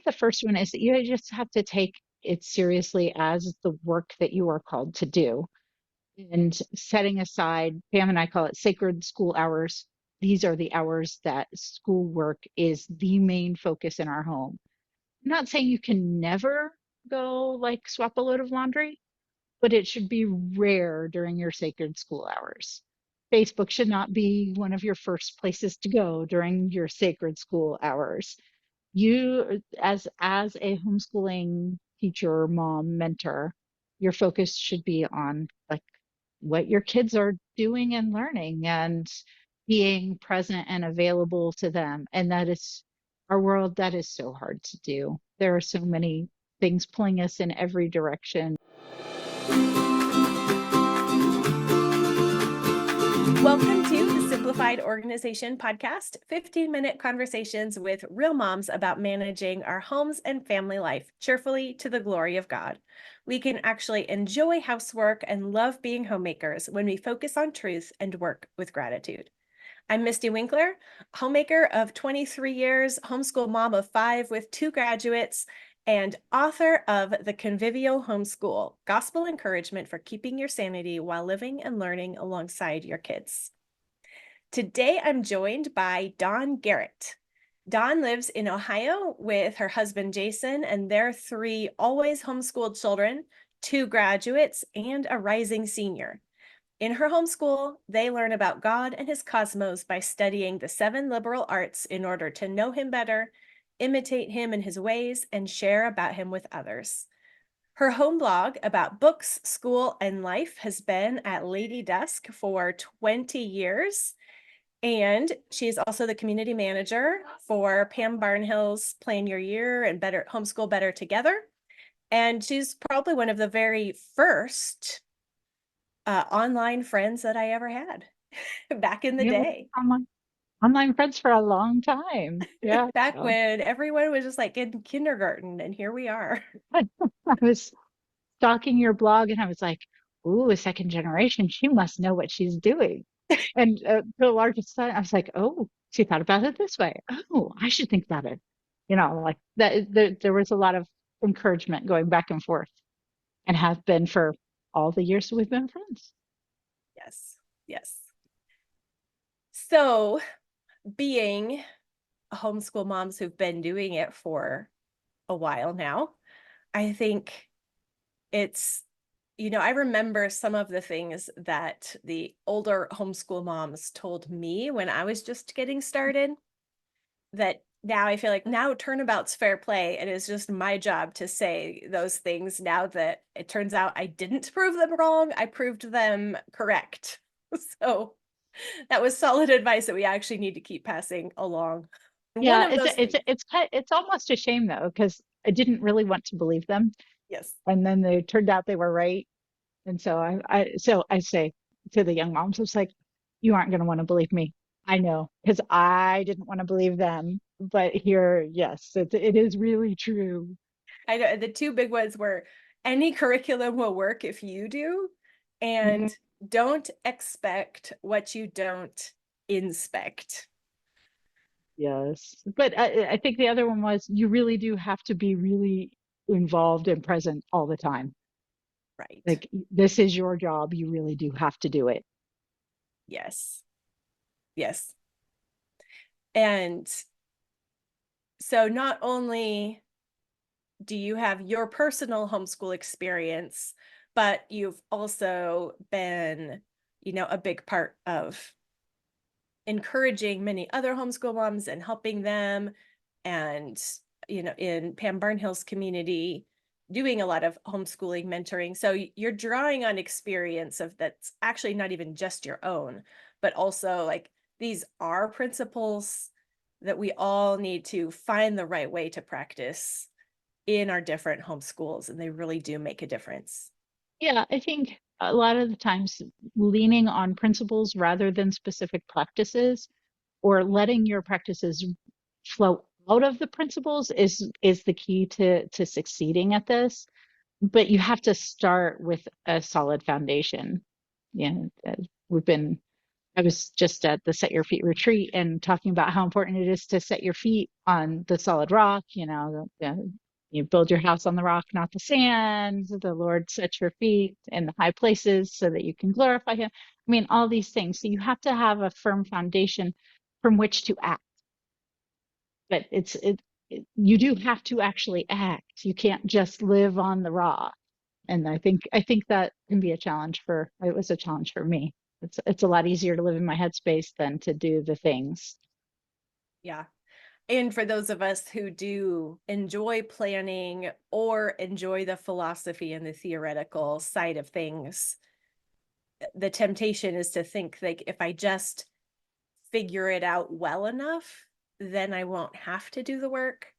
think the first one is that you just have to take it seriously as the work that you are called to do, and setting aside, Pam and I call it sacred school hours. These are the hours that schoolwork is the main focus in our home. I'm not saying you can never go like swap a load of laundry, but it should be rare during your sacred school hours. Facebook should not be one of your first places to go during your sacred school hours. You, as a homeschooling teacher, mom, mentor, your focus should be on like what your kids are doing and learning, and being present and available to them. And that is our world, that is so hard to do. There are so many things pulling us in every direction. Welcome to the Simplified Organization podcast, 15-minute conversations with real moms about managing our homes and family life cheerfully to the glory of God. We can actually enjoy housework and love being homemakers when we focus on truth and work with gratitude. I'm Mystie Winckler, homemaker of 23 years, homeschool mom of 5 with 2 graduates, and author of The Convivial Homeschool, Gospel Encouragement for Keeping Your Sanity While Living and Learning Alongside Your Kids. Today, I'm joined by Dawn Garrett. Dawn lives in Ohio with her husband, Jason, and their 3 always homeschooled children, 2 graduates, and a rising senior. In her homeschool, they learn about God and his cosmos by studying the 7 liberal arts in order to know him better, imitate him and his ways, and share about him with others. Her home blog about books, school, and life has been at ladydusk for 20 years. And she's also the community manager for Pam Barnhill's Plan Your Year and Better Homeschool Better Together. And she's probably one of the very first online friends that I ever had back in the Yeah, day. online friends for a long time. Yeah. Back when everyone was just like in kindergarten, and here we are. I was stalking your blog and I was like, ooh, a second generation, she must know what she's doing. And to a large extent, I was like, oh, she thought about it this way. Oh, I should think about it. Like that. There was a lot of encouragement going back and forth, and have been for all the years we've been friends. Yes, yes. So, being homeschool moms who've been doing it for a while now, I think it's, I remember some of the things that the older homeschool moms told me when I was just getting started, that now I feel like now turnabout's fair play. And it's just my job to say those things now that it turns out I didn't prove them wrong. I proved them correct. So that was solid advice that we actually need to keep passing along. One Yeah, of those things, it's almost a shame though, because I didn't really want to believe them, yes. and then they turned out they were right. And so I say to the young moms, it's like, you aren't going to want to believe me. I know, because I didn't want to believe them. But here, yes, it is really true. I know the 2 big ones were any curriculum will work if you do, Mhm. and don't expect what you don't inspect. Yes. But I think the other one was, you really do have to be really involved and present all the time. Right. Like, this is your job. You really do have to do it. Yes. Yes. And so not only do you have your personal homeschool experience, but you've also been, a big part of encouraging many other homeschool moms and helping them. And, in Pam Barnhill's community, doing a lot of homeschooling mentoring. So you're drawing on experience of that's actually not even just your own, but also like these are principles that we all need to find the right way to practice in our different homeschools. And they really do make a difference. Yeah, I think a lot of the times leaning on principles rather than specific practices, or letting your practices flow out of the principles, is the key to succeeding at this. But you have to start with a solid foundation. Yeah, we've been I was just at the Set Your Feet retreat and talking about how important it is to set your feet on the solid rock. You build your house on the rock, not the sand. The Lord sets your feet in the high places so that you can glorify Him. I mean, all these things. So you have to have a firm foundation from which to act. But you do have to actually act. You can't just live on the rock. And I think that can be a challenge it was a challenge for me. It's a lot easier to live in my headspace than to do the things. Yeah. And for those of us who do enjoy planning or enjoy the philosophy and the theoretical side of things, the temptation is to think like if I just figure it out well enough, then I won't have to do the work.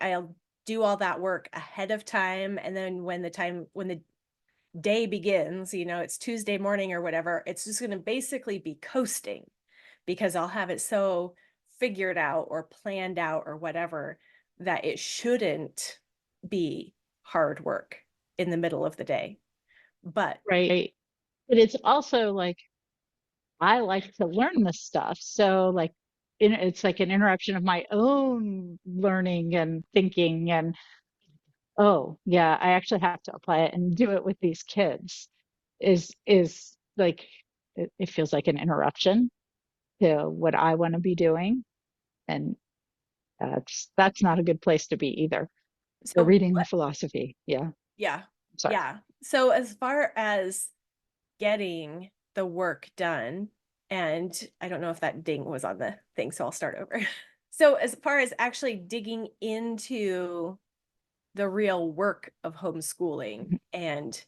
I'll do all that work ahead of time. And then when the day begins, it's Tuesday morning or whatever, it's just going to basically be coasting because I'll have it so figured out or planned out or whatever that it shouldn't be hard work in the middle of the day. But Right. But it's also like I like to learn this stuff. So like it's like an interruption of my own learning and thinking and oh yeah, I actually have to apply it and do it with these kids is like it feels like an interruption to what I want to be doing. And that's not a good place to be either. They're so reading the philosophy. Yeah. yeah, Sorry. yeah. So as far as getting the work done, and I don't know if that ding was on the thing, so I'll start over. So as far as actually digging into the real work of homeschooling Mhm. and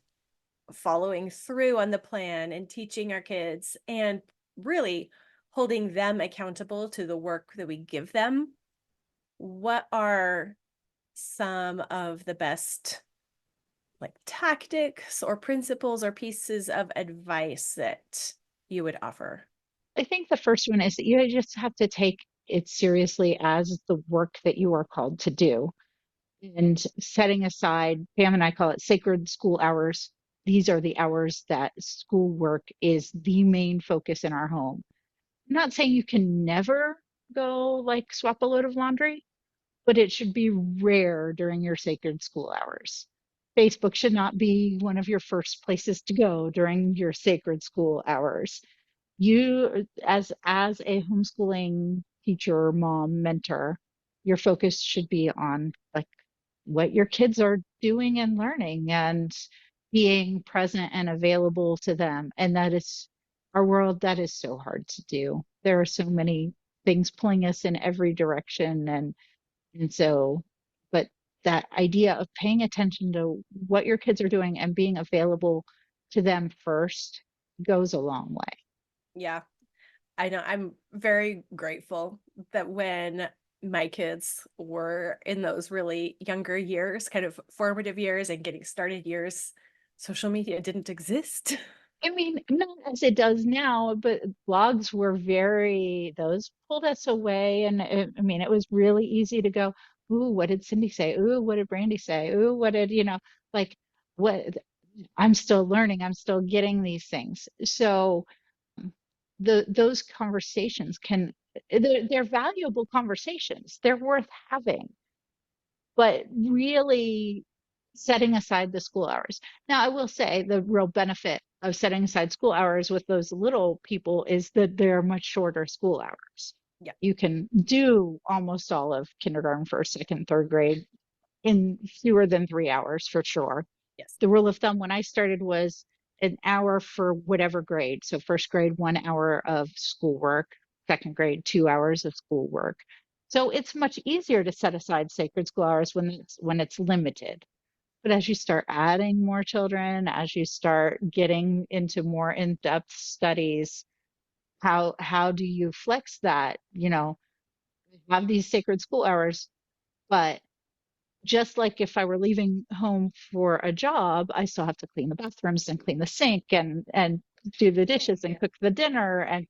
following through on the plan and teaching our kids and really holding them accountable to the work that we give them, what are some of the best like tactics or principles or pieces of advice that you would offer? I think the first one is that you just have to take it seriously as the work that you are called to do and setting aside, Pam and I call it sacred school hours. These are the hours that schoolwork is the main focus in our home. I'm not saying you can never go like swap a load of laundry, but it should be rare during your sacred school hours. Facebook should not be one of your first places to go during your sacred school hours. You, as a homeschooling teacher, mom, mentor, your focus should be on like what your kids are doing and learning and being present and available to them. And that is our world, that is so hard to do. There are so many things pulling us in every direction and so, but that idea of paying attention to what your kids are doing and being available to them first goes a long way. Yeah, I know. I'm very grateful that when my kids were in those really younger years, kind of formative years and getting started years, social media didn't exist. I mean, not as it does now, but blogs were those pulled us away. And I mean, it was really easy to go, ooh, what did Cindy say? Ooh, what did Brandy say? Ooh, what did, like what I'm still learning, I'm still getting these things. So those conversations they're valuable conversations. They're worth having, but really setting aside the school hours. Now, I will say the real benefit of setting aside school hours with those little people is that they're much shorter school hours. Yeah. You can do almost all of kindergarten, first, second, third grade in fewer than 3 hours for sure. Yes. The rule of thumb when I started was an hour for whatever grade. So first grade, 1 hour of schoolwork, second grade, 2 hours of schoolwork. So it's much easier to set aside sacred school hours when it's limited. But as you start adding more children, as you start getting into more in-depth studies, how do you flex that? Have these sacred school hours, but just like if I were leaving home for a job, I still have to clean the bathrooms and clean the sink and do the dishes and Yeah. cook the dinner and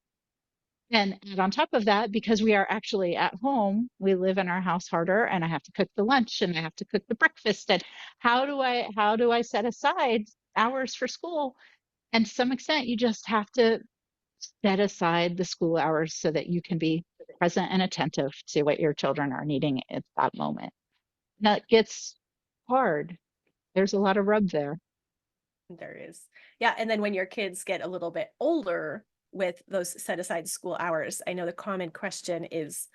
on top of that, because we are actually at home, we live in our house harder and I have to cook the lunch and I have to cook the breakfast. And how do I set aside hours for school? And to some extent, you just have to set aside the school hours so that you can be present and attentive to what your children are needing at that moment. That gets hard. There's a lot of rub there. There is. Yeah. And then when your kids get a little bit older with those set aside school hours, I know the common question is,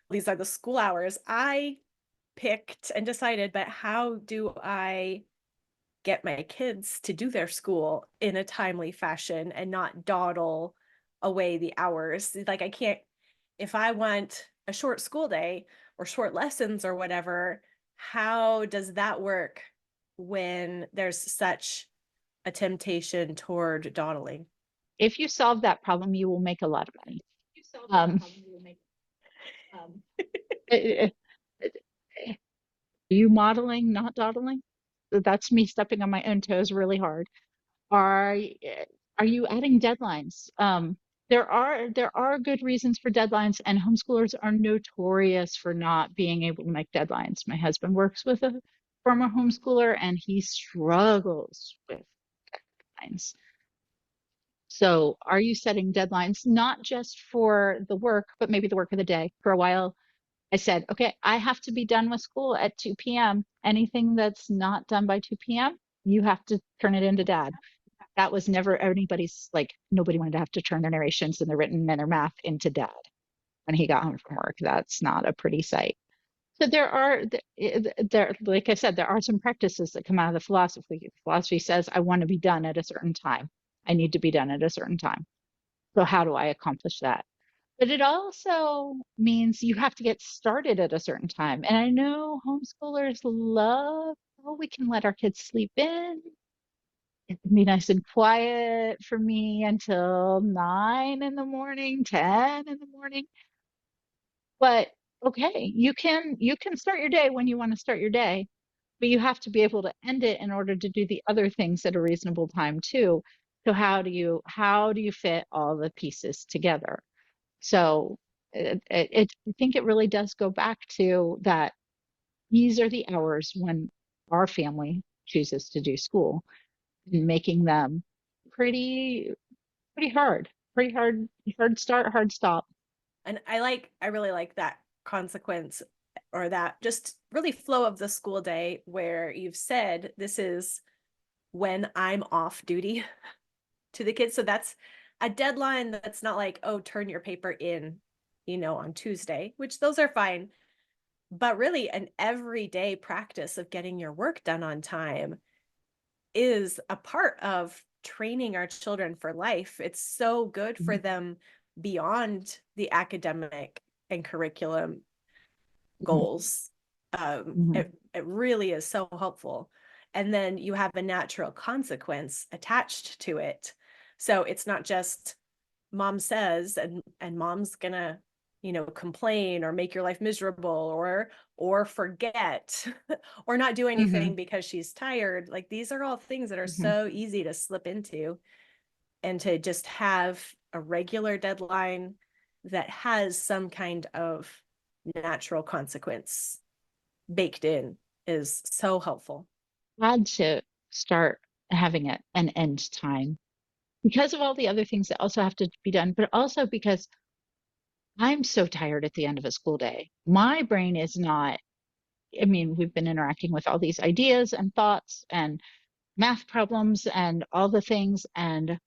these are the school hours I picked and decided, but how do I get my kids to do their school in a timely fashion and not dawdle away the hours? Like, I can't, if I want a short school day or short lessons or whatever, how does that work when there's such a temptation toward dawdling? If you solve that problem, you will make a lot of money. Um, are you modeling, not dawdling? That's me stepping on my own toes really hard. Are are you adding deadlines? There are good reasons for deadlines, and homeschoolers are notorious for not being able to make deadlines. My husband works with a former homeschooler, and he struggles with deadlines. So, are you setting deadlines not just for the work, but maybe the work of the day? For a while, I said, okay, I have to be done with school at 2 p.m. Anything that's not done by 2 p.m., you have to turn it into dad. That was never anybody's, like, nobody wanted to have to turn their narrations and their written and their math into dad when he got home from work. That's not a pretty sight. So there, like I said, there are some practices that come out of the philosophy. Philosophy says, I want to be done at a certain time. I need to be done at a certain time. So how do I accomplish that? But it also means you have to get started at a certain time. And I know homeschoolers love, oh, we can let our kids sleep in. It can be nice and quiet for me until 9 in the morning, 10 in the morning. But okay, you can start your day when you want to start your day, but you have to be able to end it in order to do the other things at a reasonable time too. So how do you fit all the pieces together? So I think it really does go back to that. These are the hours when our family chooses to do school, and making them pretty pretty hard start, hard stop. And I really like that consequence, or that just really flow of the school day where you've said this is when I'm off duty to the kids. So that's a deadline that's not like, oh, turn your paper in, on Tuesday, which those are fine. But really, an everyday practice of getting your work done on time is a part of training our children for life. It's so good for Mhm, them beyond the academic and curriculum mhm, goals. mhm, It really is so helpful. And then you have a natural consequence attached to it. So it's not just mom says and mom's gonna, complain or make your life miserable or forget or not do mhm, anything because she's tired. Like, these are all things that are mhm. so easy to slip into, and to just have a regular deadline that has some kind of natural consequence baked in is so helpful. Had to start having an end time because of all the other things that also have to be done, but also because I'm so tired at the end of a school day. My brain is not, I mean, we've been interacting with all these ideas and thoughts and math problems and all the things, and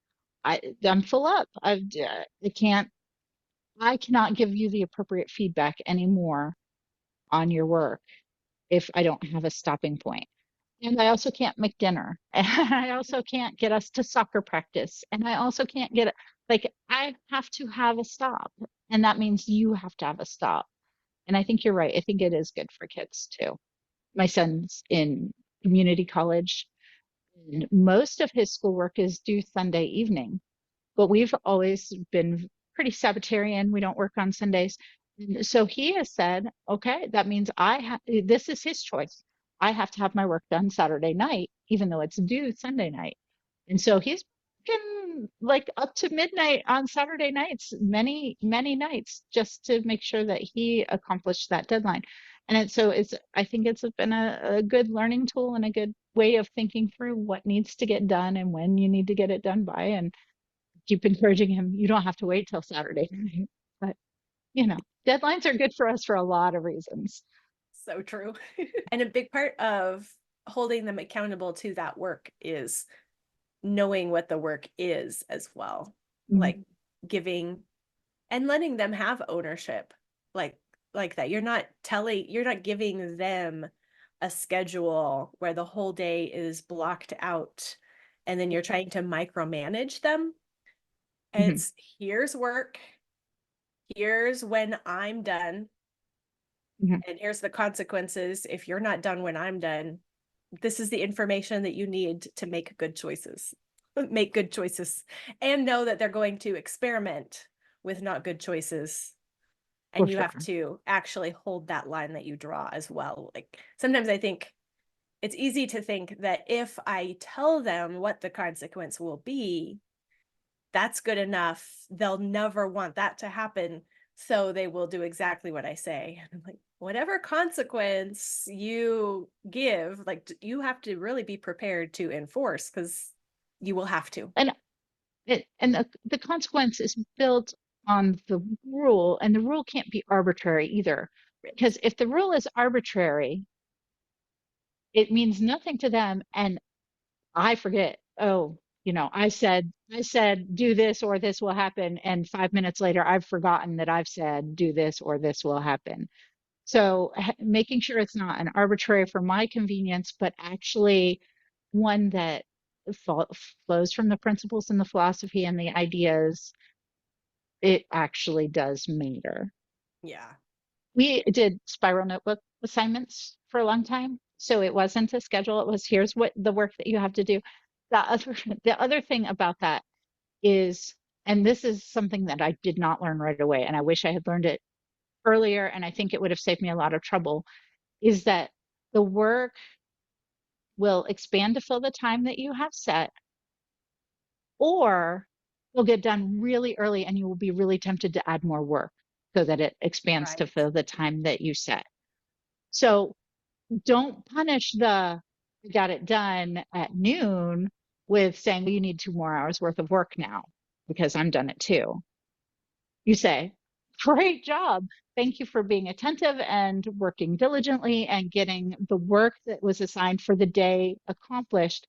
I'm full up. I can't, I cannot give you the appropriate feedback anymore on your work if I don't have a stopping point. And I also can't make dinner. And I also can't get us to soccer practice. And I also can't get it. Like, I have to have a stop. And that means you have to have a stop. And I think you're right. I think it is good for kids too. My son's in community college, and most of his schoolwork is due Sunday evening. But we've always been pretty Sabbatarian. We don't work on Sundays. And so he has said, okay, that means this is his choice. I have to have my work done Saturday night, even though it's due Sunday night. And so he's been like up to midnight on Saturday nights, many, many nights, just to make sure that he accomplished that deadline. And I think it's been a good learning tool and a good way of thinking through what needs to get done and when you need to get it done by. And keep encouraging him, you don't have to wait till Saturday. But, deadlines are good for us for a lot of reasons. So true. And a big part of holding them accountable to that work is knowing what the work is as well. Like Mhm. giving and letting them have ownership like that. You're not giving them a schedule where the whole day is blocked out and then you're trying to micromanage them. Mhm. It's here's work, here's when I'm done, Mhm. and here's the consequences if you're not done when I'm done. This is the information that you need to make good choices. Make good choices and know that they're going to experiment with not good choices. For And you have sure. to actually hold that line that you draw as well. Like sometimes I think it's easy to think that if I tell them what the consequence will be, that's good enough. They'll never want that to happen. So they will do exactly what I say. And I'm like, whatever consequence you give, like you have to really be prepared to enforce because you will have to. And the consequence is built on the rule, and the rule can't be arbitrary either. Right. Because if the rule is arbitrary, it means nothing to them. And I forget, oh, I said do this or this will happen. And 5 minutes later, I've forgotten that I've said do this or this will happen. So making sure it's not an arbitrary for my convenience, but actually one that flows from the principles and the philosophy and the ideas, it actually does matter. Yeah. We did spiral notebook assignments for a long time. So it wasn't a schedule. It was here's what the work that you have to do. The other thing about that is, and this is something that I did not learn right away, and I wish I had learned it earlier, and I think it would have saved me a lot of trouble, is that the work will expand to fill the time that you have set, or will get done really early and you will be really tempted to add more work so that it expands to Right. fill the time that you set. So don't punish the "I got it done at noon" with saying, well, you need 2 more hours worth of work now because I'm done at 2. You say, great job. Thank you for being attentive and working diligently and getting the work that was assigned for the day accomplished.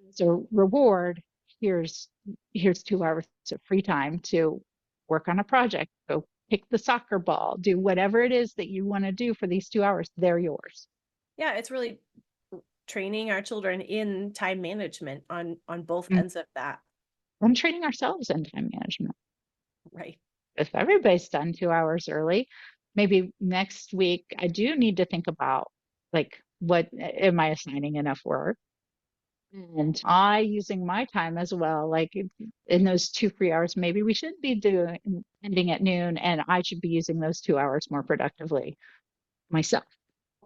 As a reward, here's here's 2 hours of free time to work on a project. Go pick the soccer ball, do whatever it is that you want to do for these 2 hours. They're yours. Yeah, it's really training our children in time management on both Mm. ends of that. And training ourselves in time management. Right. If everybody's done 2 hours early, maybe next week I do need to think about, like, what am I assigning enough work? And I using my time as well, like in those 2 free hours, maybe we should be doing ending at noon, and I should be using those 2 hours more productively myself.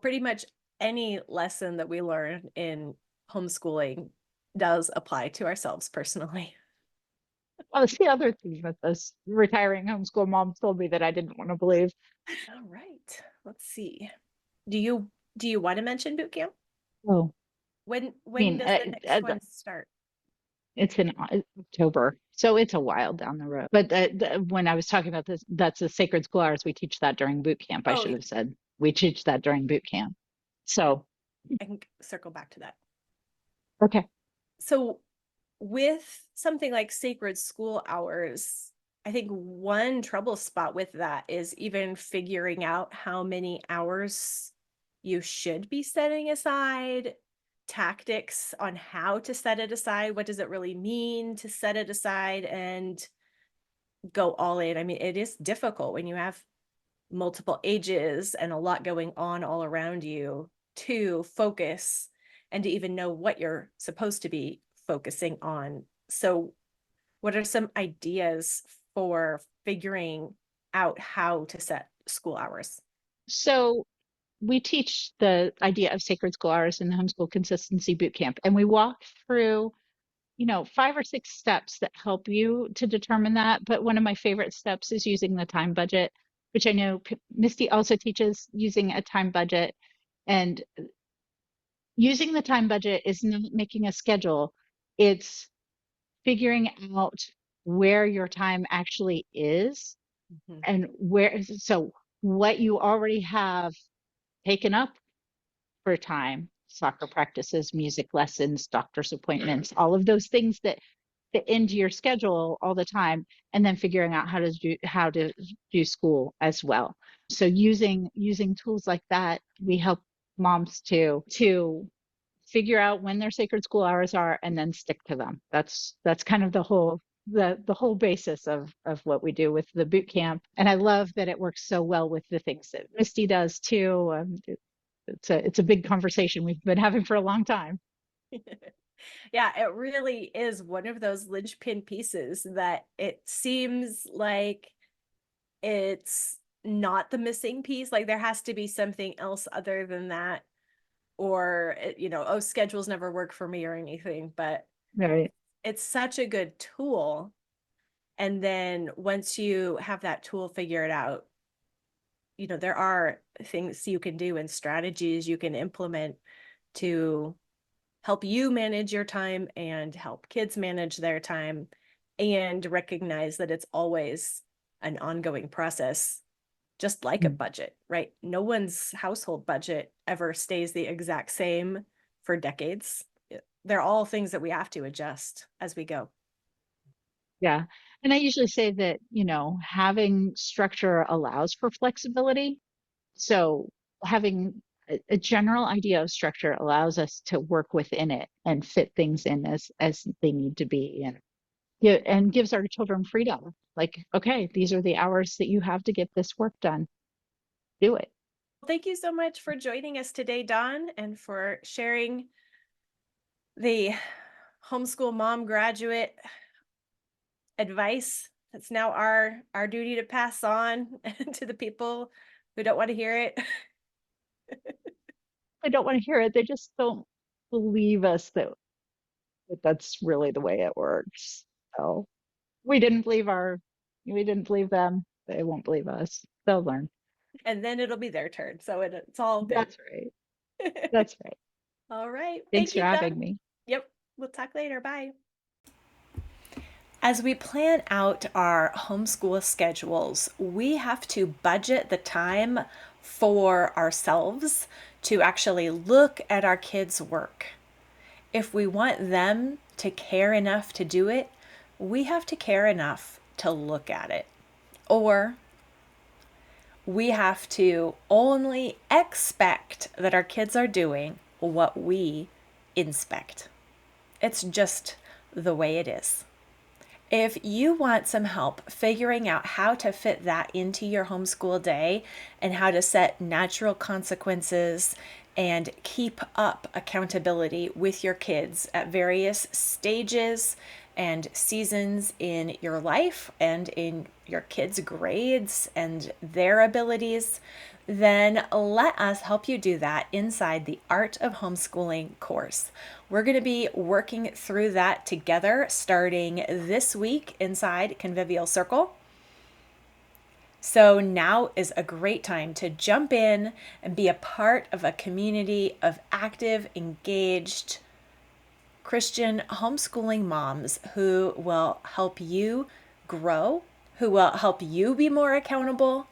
Pretty much any lesson that we learn in homeschooling does apply to ourselves personally. Well, that's the other thing that those retiring homeschool moms told me that I didn't want to believe. All right. Let's see. Do you want to mention boot camp? Oh, I When mean, does the next one start? it's in October, so it's a while down the road. But when I was talking about this, that's the sacred school hours. We teach that during boot camp. I Oh, should have said we teach that during boot camp. So, I can circle back to that. okay. So with something like sacred school hours, I think one trouble spot with that is even figuring out how many hours you should be setting aside, tactics on how to set it aside. What does it really mean to set it aside and go all in? I mean, it is difficult when you have multiple ages and a lot going on all around you to focus and to even know what you're supposed to be focusing on. So, what are some ideas for figuring out how to set school hours? So we teach the idea of sacred school hours in the homeschool consistency boot camp, and we walk through, 5 or 6 steps that help you to determine that. But one of my favorite steps is using the time budget, which I know Misty also teaches using a time budget. And using the time budget is not making a schedule, it's figuring out where your time actually is Mhm. and so what you already have taken up for time, soccer practices, music lessons, doctor's appointments, all of those things that fit into your schedule all the time, and then figuring out how to do school as well. So using tools like that, we help moms to figure out when their sacred school hours are and then stick to them. That's kind of the whole basis of what we do with the boot camp. And I love that it works so well with the things that Mystie does too. It's a big conversation we've been having for a long time. Yeah, it really is one of those linchpin pieces that it seems like it's not the missing piece. Like there has to be something else other than that, or oh, schedules never work for me or anything. But Right. it's such a good tool. And then once you have that tool figured out, there are things you can do and strategies you can implement to help you manage your time and help kids manage their time, and recognize that it's always an ongoing process, just like a Mm. budget, right? No one's household budget ever stays the exact same for decades. They're all things that we have to adjust as we go. Yeah. And I usually say that, having structure allows for flexibility. So having a general idea of structure allows us to work within it and fit things in as they need to be, and gives our children freedom. Like, okay, these are the hours that you have to get this work done. Do it. Thank you so much for joining us today, Dawn, and for sharing the homeschool mom graduate advice that's now our duty to pass on to the people who don't want to hear it. They don't want to hear it. They just don't believe us that that's really the way it works. So we didn't believe them. They won't believe us. They'll learn. And then it'll be their turn. So it's all good. That's right. That's right. All right. Thanks Thank for you, Don. having me. Yep. We'll talk later. Bye. As we plan out our homeschool schedules, we have to budget the time for ourselves to actually look at our kids' work. If we want them to care enough to do it, we have to care enough to look at it. Or we have to only expect that our kids are doing what we inspect. It's just the way it is. If you want some help figuring out how to fit that into your homeschool day and how to set natural consequences and keep up accountability with your kids at various stages and seasons in your life and in your kids' grades and their abilities, then let us help you do that inside the Art of Homeschooling course. We're going to be working through that together starting this week inside Convivial Circle. So now is a great time to jump in and be a part of a community of active, engaged Christian homeschooling moms who will help you grow, who will help you be more accountable,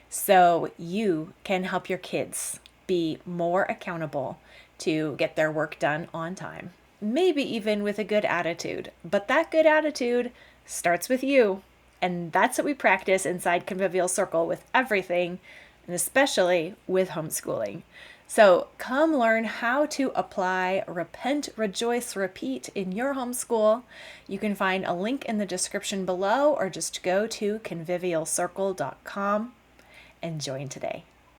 so you can help your kids be more accountable to get their work done on time. Maybe even with a good attitude, but that good attitude starts with you. And that's what we practice inside Convivial Circle with everything, and especially with homeschooling. So come learn how to apply Repent, Rejoice, Repeat in your homeschool. You can find a link in the description below or just go to convivialcircle.com and join today.